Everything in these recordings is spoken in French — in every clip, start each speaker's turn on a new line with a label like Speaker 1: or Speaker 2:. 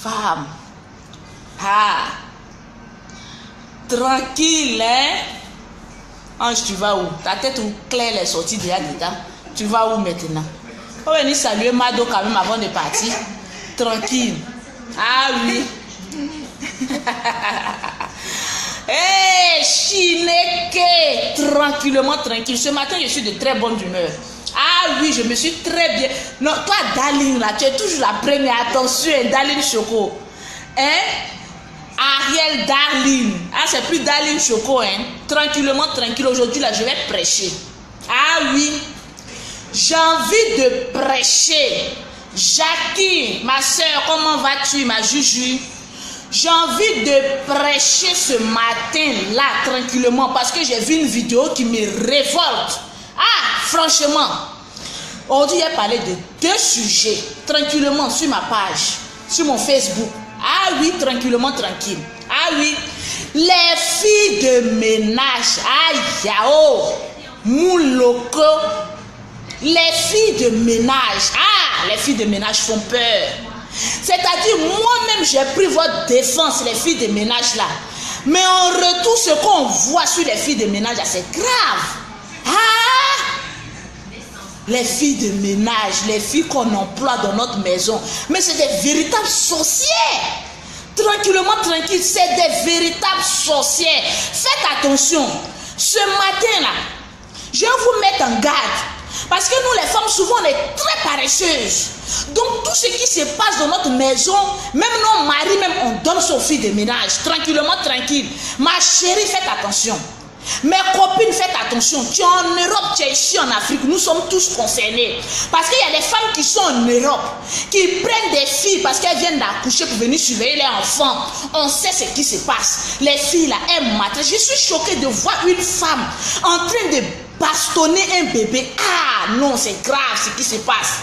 Speaker 1: Femme. Ah. Tranquille, hein? Ange, tu vas où? Ta tête où Claire est sortie déjà dedans. Tu vas où maintenant? On va venir saluer Mado quand même avant de partir. Tranquille. Ah oui. Hé, Chineke! Tranquillement, tranquille. Ce matin, je suis de très bonne humeur. Ah oui, je me suis très bien. Non, toi, Darling, là, tu es toujours la première. Attention, Darling Choco. Hein? Ariel Darling. Ah, c'est plus Darling Choco, hein? Tranquillement, tranquille. Aujourd'hui, là, je vais prêcher. Ah oui. J'ai envie de prêcher. Jackie, ma soeur, comment vas-tu, ma Juju? J'ai envie de prêcher ce matin-là, tranquillement, parce que j'ai vu une vidéo qui me révolte. Ah, franchement, aujourd'hui, j'ai parlé de 2 sujets, tranquillement, sur ma page, sur mon Facebook. Ah oui, tranquillement, tranquille. Ah oui, les filles de ménage. Ah, yao, mouloko. Les filles de ménage. Ah, les filles de ménage font peur. C'est-à-dire, moi-même, j'ai pris votre défense, les filles de ménage là. Mais en retour, ce qu'on voit sur les filles de ménage là, c'est grave. Ah! Les filles de ménage, les filles qu'on emploie dans notre maison. Mais c'est des véritables sorcières. Tranquillement, tranquille, c'est des véritables sorcières. Faites attention. Ce matin là, je vais vous mettre en garde. Parce que nous les femmes, souvent, on est très paresseuses. Donc tout ce qui se passe dans notre maison, même nos maris, même on donne aux filles de ménage. Tranquillement, tranquille. Ma chérie, faites attention. Mes copines, faites attention. Tu es en Europe, tu es ici en Afrique. Nous sommes tous concernés. Parce qu'il y a des femmes qui sont en Europe, qui prennent des filles parce qu'elles viennent d'accoucher pour venir surveiller les enfants. On sait ce qui se passe. Les filles là, elles matent. Je suis choquée de voir une femme en train de bastonner un bébé. Ah non, c'est grave ce qui se passe.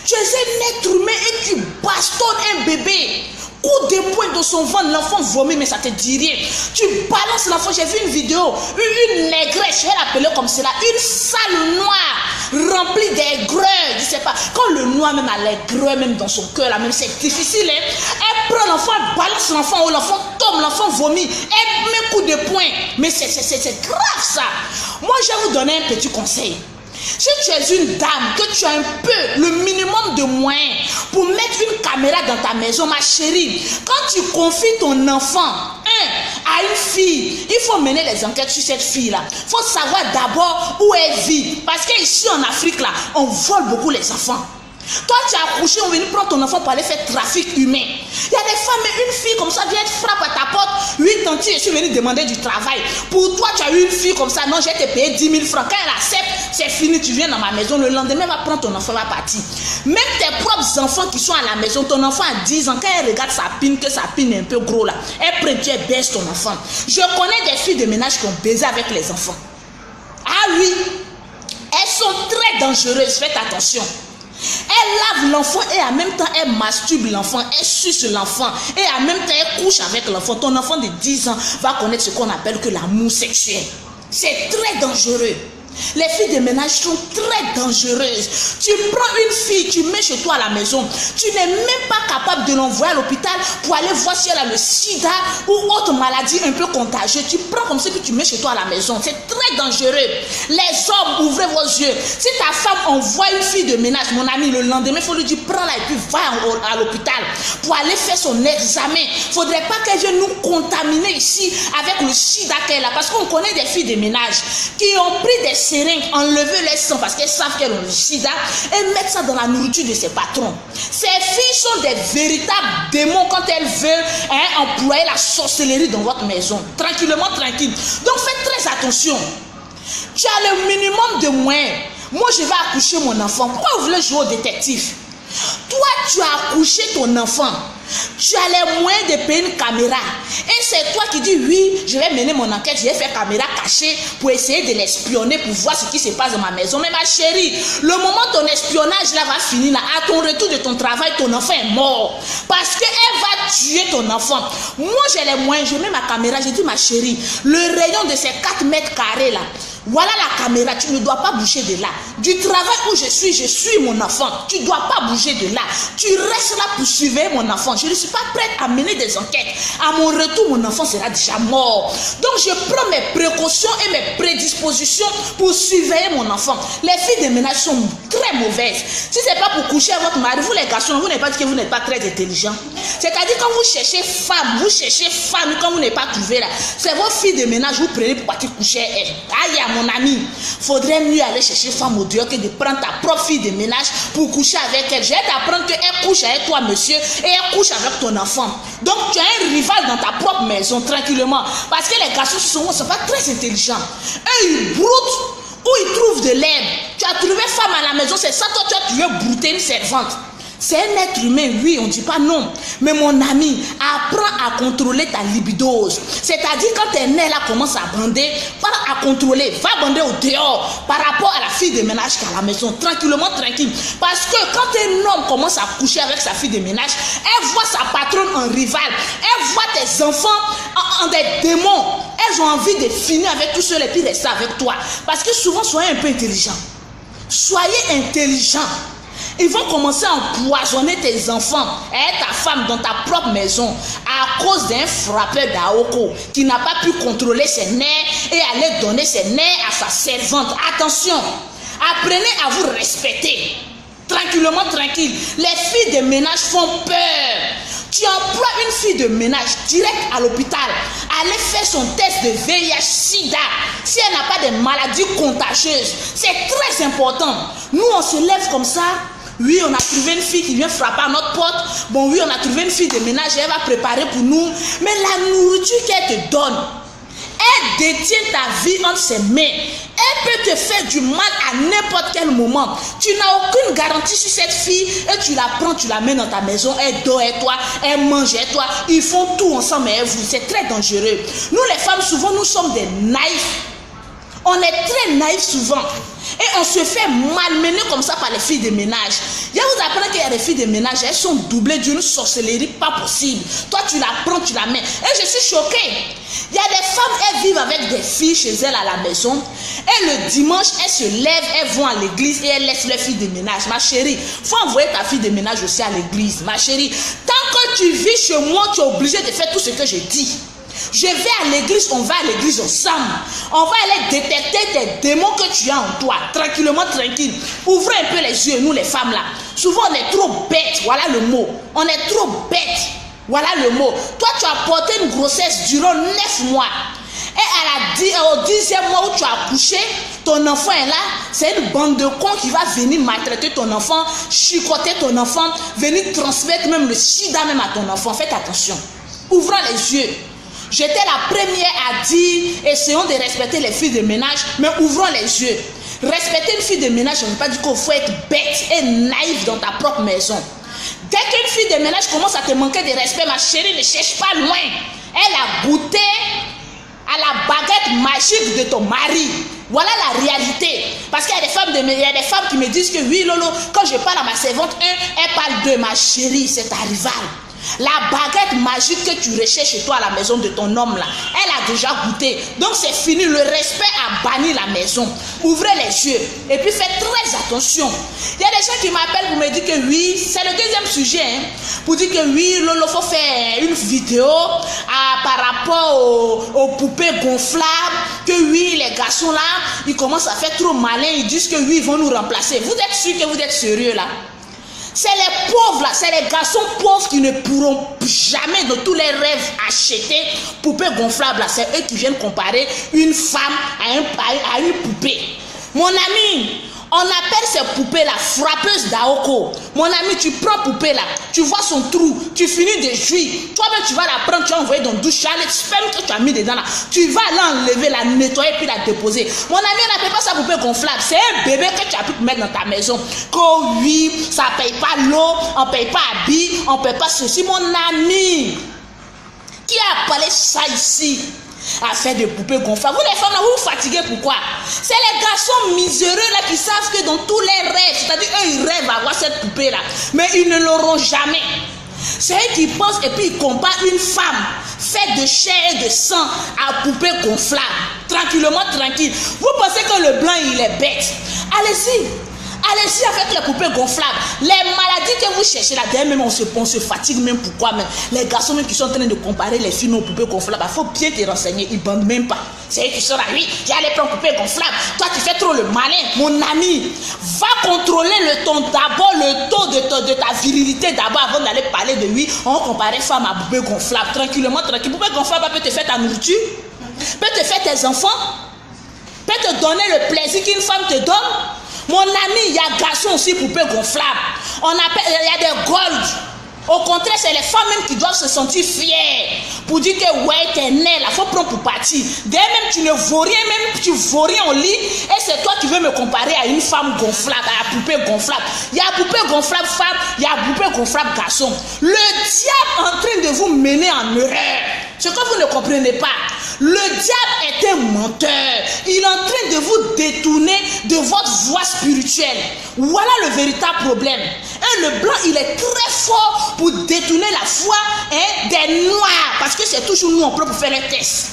Speaker 1: Tu es un être humain et tu bastonnes un bébé. Coup de poing dans son ventre, l'enfant vomit, mais ça te dit rien. Tu balances l'enfant. J'ai vu une vidéo, une négresse, je vais l'appeler comme cela, une salle noire remplie d'aigreur. Je sais pas, quand le noir même a l'aigreur même dans son cœur, là même c'est difficile. Hein? Elle prend l'enfant, elle balance l'enfant, l'enfant tombe, l'enfant vomit, elle met coup de poing. Mais c'est grave ça. Moi, je vais vous donner un petit conseil. Si tu es une dame, que tu as un peu, le minimum de moyens pour mettre une caméra dans ta maison, ma chérie, quand tu confies ton enfant à une fille, il faut mener les enquêtes sur cette fille-là. Il faut savoir d'abord où elle vit. Parce qu'ici en Afrique, là, on vole beaucoup les enfants. Toi, tu as accouché, on vient prendre ton enfant pour aller faire trafic humain. Il y a des femmes, mais une fille comme ça vient te frapper à ta porte. Oui, tantôt, je suis venu demander du travail. Pour toi, tu as eu une fille comme ça. Non, je vais te payer 10 000 francs. Quand elle accepte, c'est fini. Tu viens dans ma maison. Le lendemain, va prendre ton enfant, va partir. Même tes propres enfants qui sont à la maison, ton enfant a 10 ans, quand elle regarde sa pine, que sa pine est un peu gros là, elle prend, tu baisse ton enfant. Je connais des filles de ménage qui ont baisé avec les enfants. Ah oui, elles sont très dangereuses. Faites attention. Elle lave l'enfant et en même temps elle masturbe l'enfant, elle suce l'enfant et en même temps elle couche avec l'enfant. Ton enfant de 10 ans va connaître ce qu'on appelle que l'amour sexuel. C'est très dangereux. Les filles de ménage sont très dangereuses. Tu prends une fille, tu mets chez toi à la maison, tu n'es même pas capable de l'envoyer à l'hôpital pour aller voir si elle a le sida ou autre maladie un peu contagieuse. Tu prends comme ça que tu mets chez toi à la maison. C'est très dangereux. Les hommes, ouvrez vos yeux. Si ta femme envoie une fille de ménage, mon ami, le lendemain, il faut lui dire prends-la et puis va à l'hôpital pour aller faire son examen. Il ne faudrait pas qu'elle vienne nous contaminer ici avec le sida qu'elle a. Parce qu'on connaît des filles de ménage qui ont pris des seringues, enlever les sangs parce qu'elles savent qu'elles ont le sida et mettre ça dans la nourriture de ses patrons. Ces filles sont des véritables démons quand elles veulent employer la sorcellerie dans votre maison. Tranquillement, tranquille. Donc faites très attention. Tu as le minimum de moyens. Moi, je vais accoucher mon enfant. Pourquoi vous voulez jouer au détective? Toi, tu as accouché ton enfant. Tu as les moyens de payer une caméra. Et c'est toi qui dis oui, je vais mener mon enquête, je vais faire caméra cachée pour essayer de l'espionner, pour voir ce qui se passe dans ma maison. Mais ma chérie, le moment ton espionnage là va finir, là, à ton retour de ton travail, ton enfant est mort. Parce qu'elle va tuer ton enfant. Moi, j'ai les moyens, je mets ma caméra, je dis ma chérie, le rayon de ces 4 mètres carrés là, Voilà la caméra, tu ne dois pas bouger de là. Du travail où je suis mon enfant. Tu ne dois pas bouger de là. Tu restes là pour surveiller mon enfant. Je ne suis pas prête à mener des enquêtes. À mon retour, mon enfant sera déjà mort. Donc je prends mes précautions et mes prédispositions pour surveiller mon enfant. Les filles de ménage sont très mauvaises. Si ce n'est pas pour coucher avec votre mari, vous les garçons, vous n'avez pas dit que vous n'êtes pas très intelligent. C'est-à-dire quand vous cherchez femme, quand vous n'avez pas trouvé là, c'est votre fille de ménage, vous prenez pour partir coucher elle. Aïe, mon ami, faudrait mieux aller chercher femme au dehors que de prendre ta propre fille de ménage pour coucher avec elle. Je vais t'apprendre qu'elle couche avec toi, monsieur, et elle couche avec ton enfant. Donc tu as un rival dans ta propre maison, tranquillement. Parce que les garçons souvent ne sont pas très intelligents. Eux, ils broutent où ils trouvent de l'herbe. Tu as trouvé femme à la maison, c'est ça, toi tu veux brouter une servante. C'est un être humain, oui, on ne dit pas non. Mais mon ami, apprends à contrôler ta libidose. C'est-à-dire quand un nez là commence à bander, pas à contrôler, va bander au dehors par rapport à la fille de ménage qui est à la maison, tranquillement, tranquille. Parce que quand un homme commence à coucher avec sa fille de ménage, elle voit sa patronne en rival, elle voit tes enfants en des démons. Elles ont envie de finir avec tout seul et puis rester avec toi. Parce que souvent, soyez un peu intelligent. Soyez intelligent. Ils vont commencer à empoisonner tes enfants et ta femme dans ta propre maison à cause d'un frappeur d'Aoko qui n'a pas pu contrôler ses nerfs et aller donner ses nerfs à sa servante. Attention, apprenez à vous respecter. Tranquillement, tranquille. Les filles de ménage font peur. Tu emploies une fille de ménage direct à l'hôpital. Allez faire son test de VIH-Sida. Si elle n'a pas de maladies contagieuses, c'est très important. Nous, on se lève comme ça. Oui, on a trouvé une fille qui vient frapper à notre porte. Bon, oui, on a trouvé une fille de ménage, elle va préparer pour nous. Mais la nourriture qu'elle te donne, elle détient ta vie entre ses mains. Elle peut te faire du mal à n'importe quel moment. Tu n'as aucune garantie sur cette fille et tu la prends, tu la mets dans ta maison. Elle dort avec toi, elle mange avec toi. Ils font tout ensemble avec vous. C'est très dangereux. Nous, les femmes, souvent, nous sommes des naïfs. On est très naïfs souvent. Et on se fait malmener comme ça par les filles de ménage. Je vous apprends qu'il y a des filles de ménage, elles sont doublées d'une sorcellerie pas possible. Toi, tu la prends, tu la mets. Et je suis choquée. Il y a des femmes, elles vivent avec des filles chez elles à la maison. Et le dimanche, elles se lèvent, elles vont à l'église et elles laissent leurs filles de ménage. Ma chérie, il faut envoyer ta fille de ménage aussi à l'église. Ma chérie, tant que tu vis chez moi, tu es obligé de faire tout ce que je dis. Je vais à l'église, on va à l'église ensemble. On va aller détecter tes démons que tu as en toi, tranquillement, tranquille. Ouvrez un peu les yeux, nous les femmes là. Souvent on est trop bêtes, voilà le mot. On est trop bêtes, voilà le mot. Toi tu as porté une grossesse durant 9 mois. Et au 10e mois où tu as accouché, ton enfant est là. C'est une bande de cons qui va venir maltraiter ton enfant, chicoter ton enfant, venir transmettre même le sida même à ton enfant. Faites attention. Ouvrons les yeux. J'étais la première à dire, essayons de respecter les filles de ménage, mais ouvrons les yeux. Respecter une fille de ménage, ça ne veut pas dire qu'il faut être bête et naïf dans ta propre maison. Dès qu'une fille de ménage commence à te manquer de respect, ma chérie, ne cherche pas loin. Elle a goûté à la baguette magique de ton mari. Voilà la réalité. Parce qu'il y a des femmes qui me disent que oui, Lolo, quand je parle à ma servante 1, elle parle 2. Ma chérie, c'est ta rivale. La baguette magique que tu recherches chez toi à la maison de ton homme là, elle a déjà goûté. Donc c'est fini, le respect a banni la maison. Ouvrez les yeux et puis faites très attention. Il y a des gens qui m'appellent pour me dire que oui, c'est le deuxième sujet, hein, pour dire que oui, Lolo, faut faire une vidéo par rapport aux poupées gonflables, que oui, les garçons là, ils commencent à faire trop malin, ils disent que oui, ils vont nous remplacer. Vous êtes sûr que vous êtes sérieux là? C'est les pauvres là, c'est les garçons pauvres qui ne pourront jamais de tous les rêves acheter poupées gonflables là. C'est eux qui viennent comparer une femme à une poupée. Mon ami, on appelle ces poupées là frappeuses d'Aoko. Mon ami, tu prends poupée là, tu vois son trou, tu finis de jouir. Toi-même, tu vas la prendre, tu vas envoyer dans la douche, tu as les spermes que tu as mis dedans là. Tu vas l'enlever, la nettoyer puis la déposer. Mon ami, on n'appelle pas ça poupée gonflable. C'est un bébé que tu as pu mettre dans ta maison. Que oui, ça ne paye pas l'eau, on ne paye pas habits, on ne paye pas ceci. Mon ami, qui a parlé ça ici? À faire des poupées gonflables. Vous les femmes là, vous vous fatiguez pourquoi? C'est les garçons miséreux là qui savent que dans tous les rêves, c'est-à-dire eux ils rêvent d'avoir cette poupée là, mais ils ne l'auront jamais. C'est eux qui pensent et puis ils comparent une femme faite de chair et de sang à poupée gonflable. Tranquillement, tranquille. Vous pensez que le blanc, il est bête. Allez-y. Allez-y avec les poupées gonflables. Les maladies que vous cherchez là, d'ailleurs même on se fatigue même. Pourquoi même? Les garçons même qui sont en train de comparer les filles aux poupées gonflables, il faut bien te renseigner, ils ne bandent même pas. C'est eux qui sont là, oui, j'ai allé prendre poupée gonflable. Toi tu fais trop le malin. Mon ami, va contrôler le ton d'abord, le taux de ta virilité d'abord avant d'aller parler de lui. On comparait femme à poupée gonflable. Tranquillement, tranquille. Poupée gonflable peut te faire ta nourriture, peut te faire tes enfants, peut te donner le plaisir qu'une femme te donne. Mon ami, il y a garçon aussi poupée gonflable. On appelle, il y a des gold. Au contraire, c'est les femmes même qui doivent se sentir fières pour dire que ouais, t'es né là, faut prendre pour partir. D'ailleurs même tu ne vaux rien, même tu vaux rien au lit, et c'est toi qui veux me comparer à une femme gonflable, à la poupée gonflable. Il y a poupée gonflable femme, il y a poupée gonflable garçon. Le diable est en train de vous mener en erreur. Ce que vous ne comprenez pas, le diable est un menteur. Il est en train de vous détourner de votre voie spirituelle. Voilà le véritable problème. Et le blanc, il est très fort pour détourner la foi des noirs. Parce que c'est toujours nous, on peut faire les tests.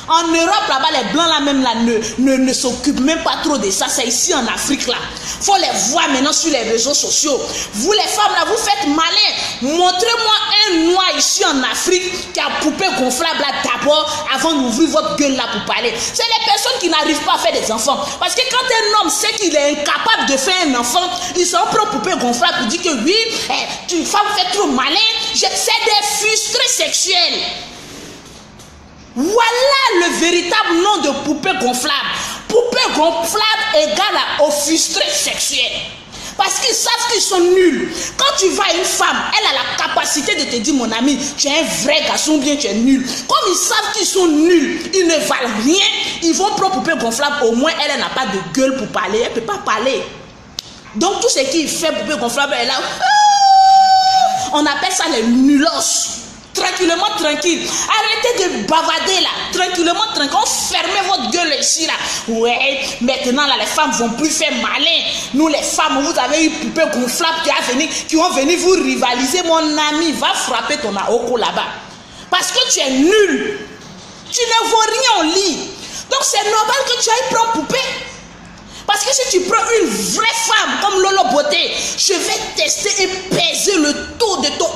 Speaker 1: En Europe, là-bas, les blancs, là, même, là, ne s'occupent même pas trop de ça. C'est ici, en Afrique, là. Il faut les voir maintenant sur les réseaux sociaux. Vous, les femmes, là, vous faites malin. Montrez-moi un noir ici, en Afrique, qui a poupée gonflable, là, d'abord, avant d'ouvrir votre gueule, là, pour parler. C'est les personnes qui n'arrivent pas à faire des enfants. Parce que quand un homme sait qu'il est incapable de faire un enfant, il s'en prend poupée gonflable pour dire que oui, une femme fait trop malin. C'est des frustrés sexuels. Voilà le véritable nom de poupée gonflable. Poupée gonflable égale à frustré sexuel. Parce qu'ils savent qu'ils sont nuls. Quand tu vas à une femme, elle a la capacité de te dire, mon ami, tu es un vrai garçon, bien tu es nul. Comme ils savent qu'ils sont nuls, ils ne valent rien, ils vont prendre poupée gonflable. Au moins, elle n'a pas de gueule pour parler. Elle ne peut pas parler. Donc, tout ce qu'il fait, poupée gonflable, elle a... On appelle ça les nulos. Tranquillement, tranquille. Arrêtez de bavader là. Tranquillement, tranquille. Fermez votre gueule ici là. Ouais, maintenant là, les femmes vont plus faire malin. Nous les femmes, vous avez une poupée gonflable qui vont venir vous rivaliser. Mon ami, va frapper ton aoko là-bas. Parce que tu es nul. Tu ne vaux rien au lit. Donc c'est normal que tu ailles prendre poupée. Parce que si tu prends une vraie femme comme Lolo Beauté, je vais tester et peser le taux de ton...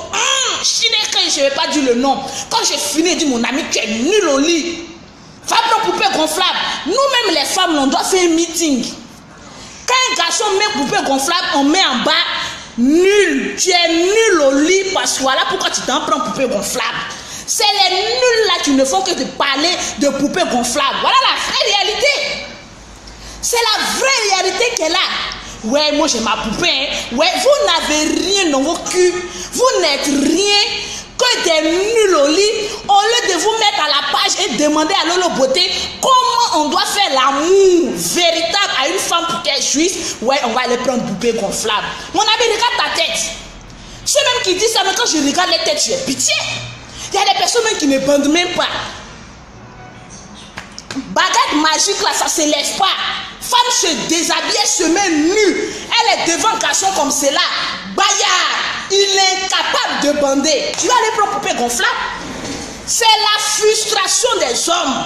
Speaker 1: je ne vais pas dire le nom. Quand j'ai fini, dit mon ami, tu es nul au lit. Va prendre poupée gonflable. Nous-mêmes les femmes, on doit faire un meeting. Quand un garçon met poupée gonflable, on met en bas, nul. Tu es nul au lit parce que voilà pourquoi tu t'en prends poupée gonflable. C'est les nuls là qui ne font que de parler de poupée gonflable. Voilà la vraie réalité. C'est la vraie réalité qu'elle a. Ouais, moi j'ai ma poupée. Hein. Ouais, vous n'avez rien dans vos culs. Vous n'êtes rien que des nuls au lit. Au lieu de vous mettre à la page et demander à Lolo Beauté comment on doit faire l'amour véritable à une femme pour qu'elle jouisse. Ouais, on va aller prendre poupée gonflable. Mon ami, regarde ta tête. Ceux même qui disent ça, mais quand je regarde les têtes, j'ai pitié. Il y a des personnes même qui ne bandent même pas. Baguette magique là, ça ne se lève pas. Femme se déshabille, elle se met nue. Elle est devant un garçon comme cela. Bayard, il est incapable de bander. Tu vas aller prendre poupée gonflable. C'est la frustration des hommes.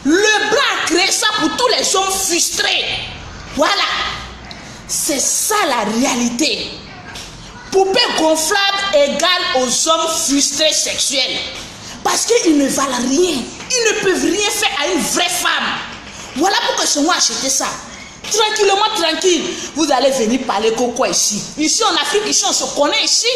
Speaker 1: Le blanc a créé ça pour tous les hommes frustrés. Voilà. C'est ça la réalité. Poupée gonflable égale aux hommes frustrés sexuels. Parce qu'ils ne valent rien. Ils ne peuvent rien faire à une vraie femme. Voilà pourquoi ils ont acheté ça. Tranquillement, tranquille. Vous allez venir parler Coco ici. Ici en Afrique, ici on se connaît ici.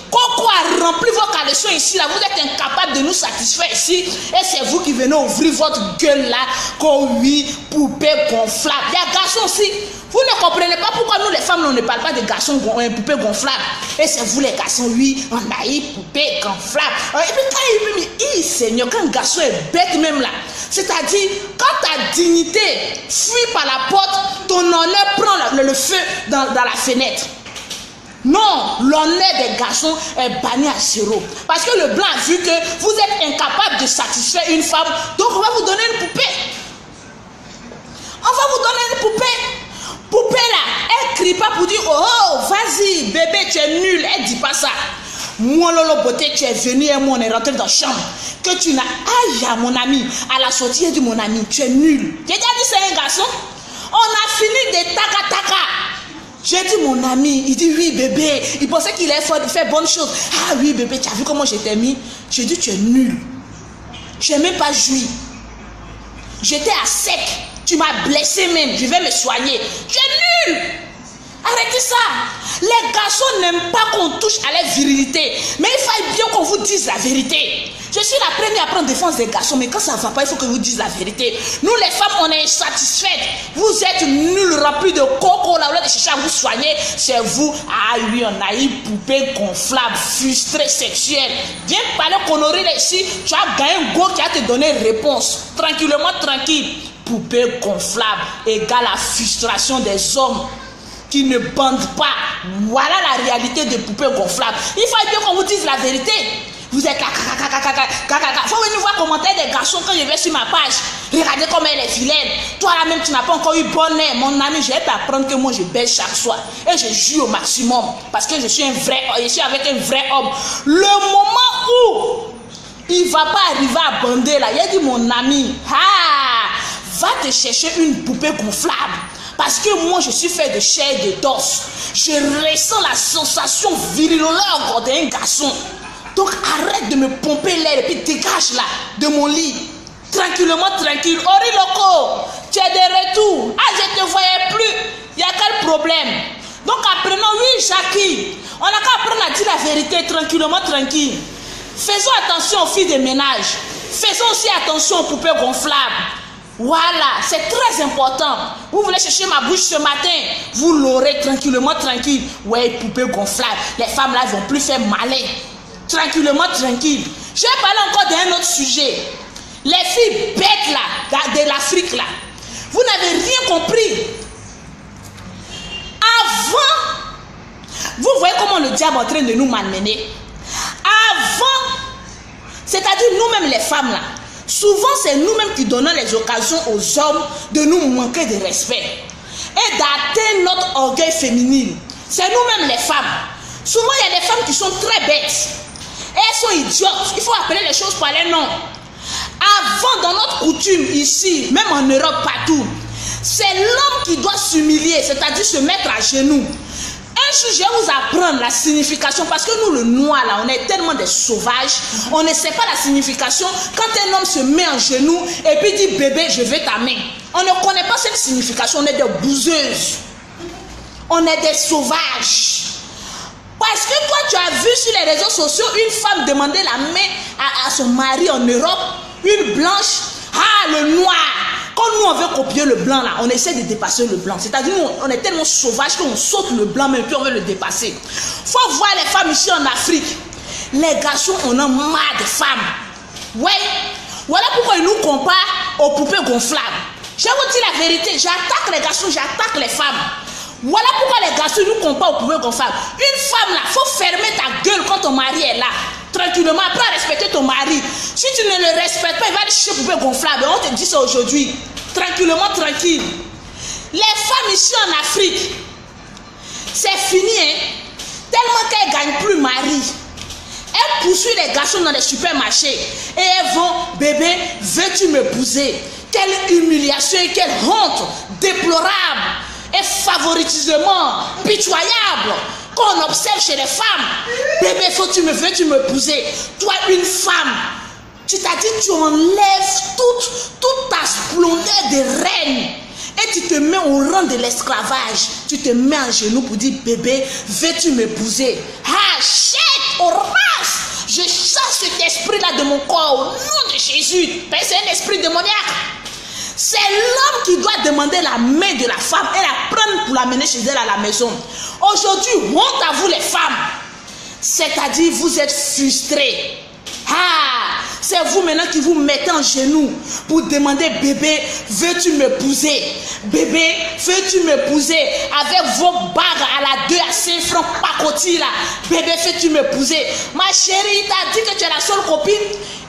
Speaker 1: Coco a rempli vos caleçons ici. Là, vous êtes incapable de nous satisfaire ici. Et c'est vous qui venez ouvrir votre gueule là. Comme oui, poupée gonflable. Il y a garçons aussi. Vous ne comprenez pas pourquoi nous les femmes on ne parle pas de garçons poupée gonflable. Et c'est vous les garçons, oui, on a eu poupée gonflable. Et puis quand il dit, Seigneur, quand un garçon est bête même là, c'est-à-dire quand ta dignité fuit par la porte, ton honneur prend le feu dans la fenêtre. Non, l'honneur des garçons est banni à zéro. Parce que le blanc a vu que vous êtes incapable de satisfaire une femme, donc on va vous donner une poupée. On va vous donner une poupée. Poupée là, elle crie pas pour dire oh vas-y bébé tu es nul, elle dit pas ça. Moi, Lolo Beauté, tu es venu et moi, on est rentré dans la chambre. Que tu n'as... Aïe, mon ami, à la sortie, il a dit, mon ami, tu es nul. J'ai déjà dit, c'est un garçon. On a fini de taka-taka. J'ai dit, mon ami, il dit, oui, bébé. Il pensait qu'il allait faire bonne chose. Ah oui, bébé, tu as vu comment je t'ai mis? J'ai dit, tu es nul. Je n'ai même pas joui. J'étais à sec. Tu m'as blessé même. Je vais me soigner. Tu es nul. Arrêtez ça. Les garçons n'aiment pas qu'on touche à leur virilité. Mais il faut bien qu'on vous dise la vérité. Je suis la première à prendre défense des garçons. Mais quand ça ne va pas, il faut que vous dise la vérité. Nous les femmes, on est insatisfaites. Vous êtes nuls, remplis de coco. Là, vous allez chercher à vous soigner. C'est vous. Ah oui, on a eu poupée gonflable, frustrée, sexuelle. Viens parler conneries ici. Tu as gagné un go qui a te donné réponse. Tranquillement, tranquille. Poupée gonflable égale la frustration des hommes qui ne bandent pas. Voilà la réalité des poupées gonflables. Il faut bien qu'on vous dise la vérité. Vous êtes là, il faut venir voir commentaire des garçons quand je vais sur ma page. Regardez comme elle est vilaine. Toi là même tu n'as pas encore eu bonne air. Mon ami, je vais t'apprendre que moi je baisse chaque soir. Et je joue au maximum. Parce que je suis un vrai homme. Je suis avec un vrai homme. Le moment où il ne va pas arriver à bander là, il a dit mon ami, va te chercher une poupée gonflable. Parce que moi, je suis fait de chair et d'os. Je ressens la sensation virilologue d'un garçon. Donc, arrête de me pomper l'air et puis dégage là, de mon lit. Tranquillement, tranquille. Ori Loco, tu es de retour. Ah, je ne te voyais plus. Il y a quel problème? Donc, apprenons, oui, Jackie. On n'a qu'à apprendre à dire la vérité, tranquillement, tranquille. Faisons attention aux filles de ménage. Faisons aussi attention aux poupées gonflables. Voilà, c'est très important. Vous voulez chercher ma bouche ce matin, vous l'aurez tranquillement, tranquille. Ouais, poupée gonflable. Les femmes là, elles vont plus faire malin. Tranquillement, tranquille. Je vais parler encore d'un autre sujet. Les filles bêtes là, de l'Afrique là. Vous n'avez rien compris. Avant, vous voyez comment le diable est en train de nous malmener. Avant, c'est-à-dire nous-mêmes les femmes là. Souvent, c'est nous-mêmes qui donnons les occasions aux hommes de nous manquer de respect et d'atteindre notre orgueil féminin. C'est nous-mêmes les femmes. Souvent, il y a des femmes qui sont très bêtes. Et elles sont idiotes. Il faut appeler les choses par les noms. Avant, dans notre coutume ici, même en Europe, partout, c'est l'homme qui doit s'humilier, c'est-à-dire se mettre à genoux. Un jour, je vais vous apprendre la signification parce que nous, le noir, là, on est tellement des sauvages, on ne sait pas la signification. Quand un homme se met en genoux et puis dit bébé, je veux ta main, on ne connaît pas cette signification, on est des bouseuses, on est des sauvages. Parce que toi, tu as vu sur les réseaux sociaux une femme demander la main à son mari en Europe, une blanche, le noir. Quand nous on veut copier le blanc là, on essaie de dépasser le blanc. C'est-à-dire nous on est tellement sauvages qu'on saute le blanc mais puis on veut le dépasser. Faut voir les femmes ici en Afrique. Les garçons on a marre de femmes. Ouais. Voilà pourquoi ils nous comparent aux poupées gonflables. Je vais vous dire la vérité, j'attaque les garçons, j'attaque les femmes. Voilà pourquoi les garçons nous comparent aux poupées gonflables. Une femme là, faut fermer ta gueule quand ton mari est là. Tranquillement, apprends à respecter ton mari. Si tu ne le respectes pas, il va aller chercher poupée gonflable. On te dit ça aujourd'hui. Tranquillement, tranquille. Les femmes ici en Afrique, c'est fini, hein? Tellement qu'elles ne gagnent plus mari. Elles poursuivent les garçons dans les supermarchés. Et elles vont, bébé, veux-tu m'épouser? Quelle humiliation et quelle honte déplorable et favoritisement pitoyable qu'on observe chez les femmes. Bébé, veux-tu m'épouser? Toi, une femme, tu t'as dit, tu enlèves toute ta splendeur de reine et tu te mets au rang de l'esclavage. Tu te mets en genoux pour dire, bébé, veux-tu m'épouser? Shit, oh race! Je chasse cet esprit-là de mon corps au nom de Jésus. C'est un esprit démoniaque. C'est l'homme qui doit demander la main de la femme et la prendre pour l'amener chez elle à la maison. Aujourd'hui, honte à vous les femmes. C'est-à-dire, vous êtes frustrés. C'est vous maintenant qui vous mettez en genoux pour demander, bébé, veux-tu m'épouser? Bébé, veux-tu m'épouser? Avec vos bagues à la 2 à 5 francs pacotille là. Bébé, veux-tu m'épouser? Ma chérie, il t'a dit que tu es la seule copine.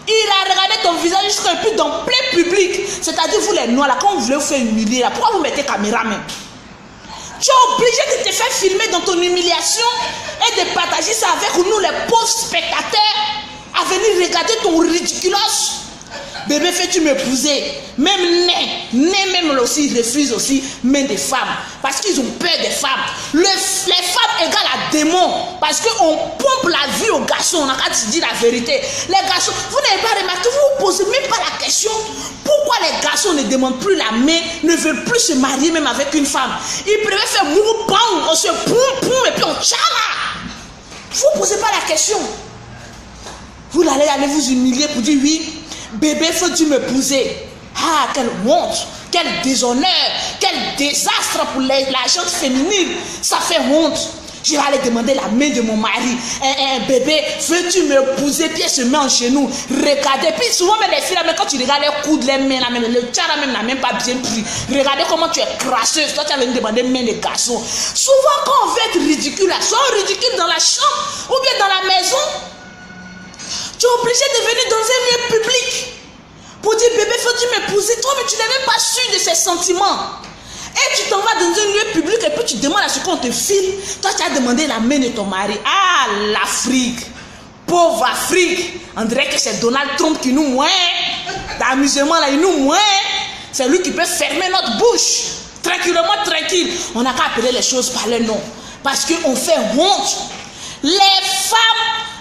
Speaker 1: Il a regardé ton visage jusqu'à plus dans plein public. C'est-à-dire, vous les noirs là, quand vous voulez vous faire humilier là, pourquoi vous mettez caméra même? Tu es obligé de te faire filmer dans ton humiliation et de partager ça avec nous, les pauvres spectateurs, à venir regarder ton ridiculos. Bébé, fais-tu m'épouser? Même même aussi, ils refusent aussi, même des femmes. Parce qu'ils ont peur des femmes. Les femmes égale à démon. Parce qu'on pompe la vie aux garçons. On a qu'à se dire la vérité. Les garçons, vous n'avez pas remarqué, vous ne posez même pas la question. Pourquoi les garçons ne demandent plus la main, ne veulent plus se marier même avec une femme? Ils préfèrent faire mourou-pam, on se poum, et puis on tchala. Vous ne posez pas la question. Vous allez vous humilier pour dire oui. Bébé, faut-tu m'épouser? Ah, quelle honte, quel déshonneur, quel désastre pour la gente féminine. Ça fait honte. Je vais aller demander la main de mon mari. Bébé, veux-tu m'épouser? Puis elle se met en genou. Regardez. Puis souvent, même les filles, même quand tu regardes les coudes, les mains, même, le tchara même n'a même pas bien pris. Regardez comment tu es crasseuse. Toi, tu as venu demander main des garçons. Souvent, quand on veut être ridicule, soit ridicule dans la chambre ou bien dans la maison, tu es obligé de venir dans un lieu public pour dire bébé, faut-tu m'épouser? Toi, mais tu n'es même pas sûr de ses sentiments. Et tu t'en vas dans un lieu public et puis tu demandes à ce qu'on te filme. Toi, tu as demandé la main de ton mari. Ah, l'Afrique. Pauvre Afrique. On dirait que c'est Donald Trump qui nous moine. D'amusement, là, il nous moine. C'est lui qui peut fermer notre bouche. Tranquillement, tranquille. On n'a qu'à appeler les choses par leur nom. Parce qu'on fait honte. Les femmes.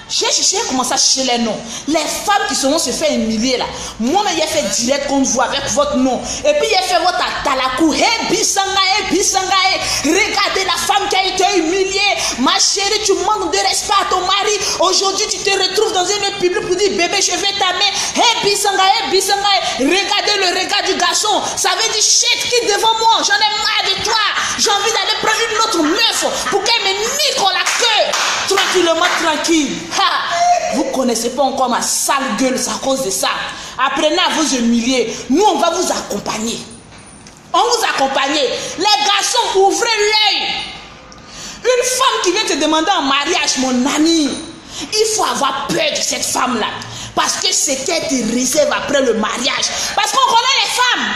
Speaker 1: J'ai commencé à chercher les noms. Les femmes qui seront se faire humilier là. Moi-même, j'ai fait direct contre vous avec votre nom. Et puis, j'ai fait votre talakou. Hey, bisangaye, bisangaye. Regardez la femme qui a été humiliée. Ma chérie, tu manques de respect à ton mari. Aujourd'hui, tu te retrouves dans un lieu public pour dire bébé, je vais ta main. Hey, bisangaye, bisangaye. Regardez le regard du garçon. Ça veut dire shit qui devant moi. J'en ai marre de toi. J'ai envie d'aller prendre une autre meuf pour qu'elle me nique la queue. Tranquillement, tranquille. Ha, vous ne connaissez pas encore ma sale gueule, c'est à cause de ça. Apprenez à vous humilier. Nous, on va vous accompagner. On vous accompagne. Les garçons, ouvrez l'œil. Une femme qui vient te demander en mariage, mon ami, il faut avoir peur de cette femme-là. Parce que c'est qu'elle te réserve après le mariage. Parce qu'on connaît les femmes.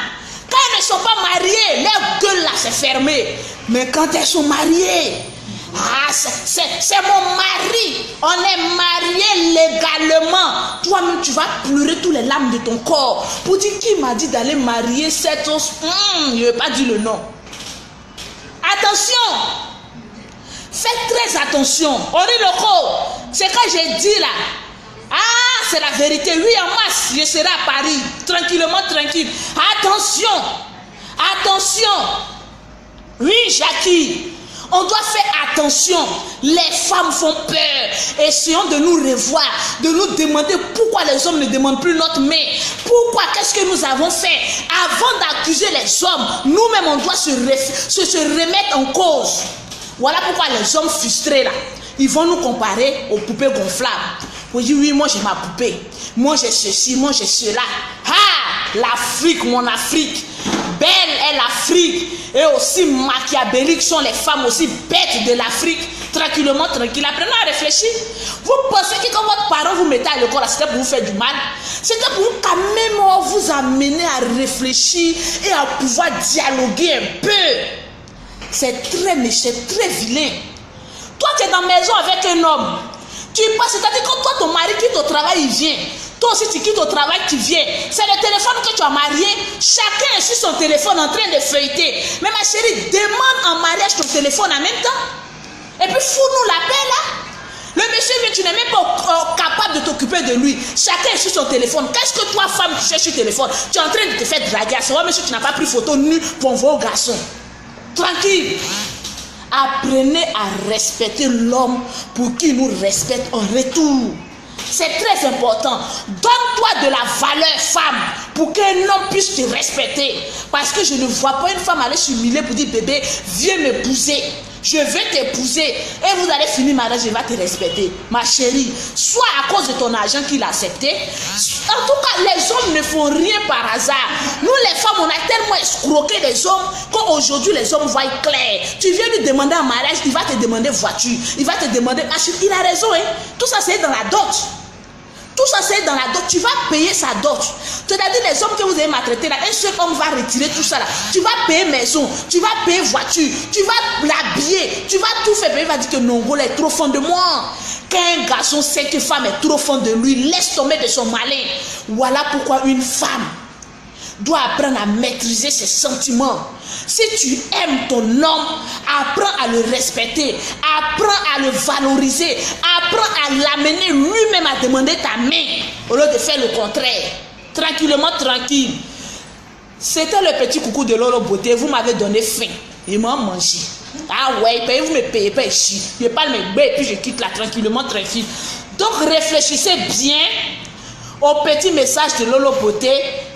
Speaker 1: Quand elles ne sont pas mariées, leur gueule là, c'est fermé. Mais quand elles sont mariées, ah, c'est mon mari. On est mariés légalement. Toi-même, tu vas pleurer tous les larmes de ton corps pour dire qui m'a dit d'aller marier cette os. Je ne vais pas dire le nom. Attention. Faites très attention. Ori Loko, c'est quand j'ai dit là. Ah, c'est la vérité. Oui, en masse, je serai à Paris. Tranquillement, tranquille. Attention. Attention. Oui, Jackie. On doit faire attention. Les femmes font peur. Essayons de nous revoir, de nous demander pourquoi les hommes ne demandent plus notre main. Pourquoi? Qu'est-ce que nous avons fait? Avant d'accuser les hommes, nous-mêmes, on doit se remettre en cause. Voilà pourquoi les hommes frustrés, là, ils vont nous comparer aux poupées gonflables. Pour dire, oui, moi j'ai ma poupée. Moi j'ai ceci, moi j'ai cela. Ah, l'Afrique, mon Afrique. Belle est l'Afrique. Et aussi machiavéliques sont les femmes aussi bêtes de l'Afrique. Tranquillement, tranquille. Apprenez à réfléchir. Vous pensez que quand votre parent vous mettait à l'école, c'était pour vous faire du mal? C'était pour quand même vous amener à réfléchir et à pouvoir dialoguer un peu. C'est très méchant, très vilain. Toi, tu es dans la maison avec un homme. Tu passes, c'est-à-dire que toi, ton mari quitte au travail, il vient. Toi aussi, tu quittes au travail, tu viens. C'est le téléphone que tu as marié. Chacun est sur son téléphone en train de feuilleter. Mais ma chérie, demande en mariage ton téléphone en même temps. Et puis, fous-nous la paix là. Le monsieur vient, tu n'es même pas capable de t'occuper de lui. Chacun est sur son téléphone. Qu'est-ce que toi, femme, tu cherches sur le téléphone? Tu es en train de te faire draguer. C'est vrai, monsieur, tu n'as pas pris photo nue pour envoyer au garçon. Tranquille. Apprenez à respecter l'homme pour qu'il nous respecte en retour. C'est très important. Donne-toi de la valeur, femme, pour qu'un homme puisse te respecter. Parce que je ne vois pas une femme aller s'humilier pour dire bébé, viens m'épouser. Je vais t'épouser et vous allez finir mariage, je vais te respecter. Ma chérie, soit à cause de ton argent qu'il a accepté. En tout cas, les hommes ne font rien par hasard. Nous, les femmes, on a tellement escroqué les hommes qu'aujourd'hui, les hommes voient clair. Tu viens lui demander un mariage, il va te demander voiture. Il va te demander machin. Il a raison, hein. Tout ça, c'est dans la dot. Tout ça, c'est dans la dot. Tu vas payer sa dot. C'est-à-dire, les hommes que vous avez maltraités là, un seul homme va retirer tout ça là. Tu vas payer maison, tu vas payer voiture, tu vas l'habiller, tu vas tout faire. Il va dire que Nongolo est trop fond de moi. Quand un garçon sait que femme est trop fond de lui, laisse tomber de son malin. Voilà pourquoi une femme doit apprendre à maîtriser ses sentiments. Si tu aimes ton homme, apprends à le respecter, apprends à le valoriser, apprends à l'amener lui-même à demander ta main au lieu de faire le contraire. Tranquillement, tranquille. C'était le petit coucou de Lolo Beauté. Vous m'avez donné faim. Il m'a mangé. Ah ouais, vous me payez pas ici. Je parle mes bêtes et puis je quitte là tranquillement, tranquille. Donc réfléchissez bien au petit message de Lolo Beauté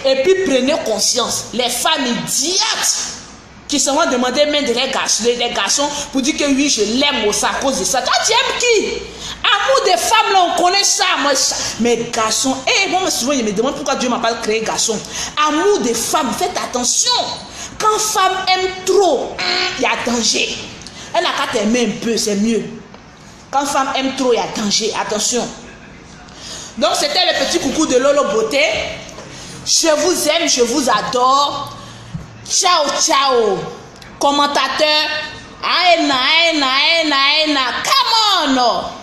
Speaker 1: et puis prenez conscience. Les femmes idiotes qui se vont demander même des garçons pour dire que oui, je l'aime aussi à cause de ça. Toi, tu aimes qui? Amour des femmes, là, on connaît ça. Moi, ça. Mais garçons, moi, souvent, je me demande pourquoi Dieu m'a pas créé garçon. Amour des femmes, faites attention. Quand femme aime trop, il y a danger. Elle a qu'à t'aimer un peu, c'est mieux. Quand femme aime trop, il y a danger. Attention. Donc, c'était le petit coucou de Lolo Beauté. Je vous aime, je vous adore. Ciao, ciao. Commentateur. Aena, come on.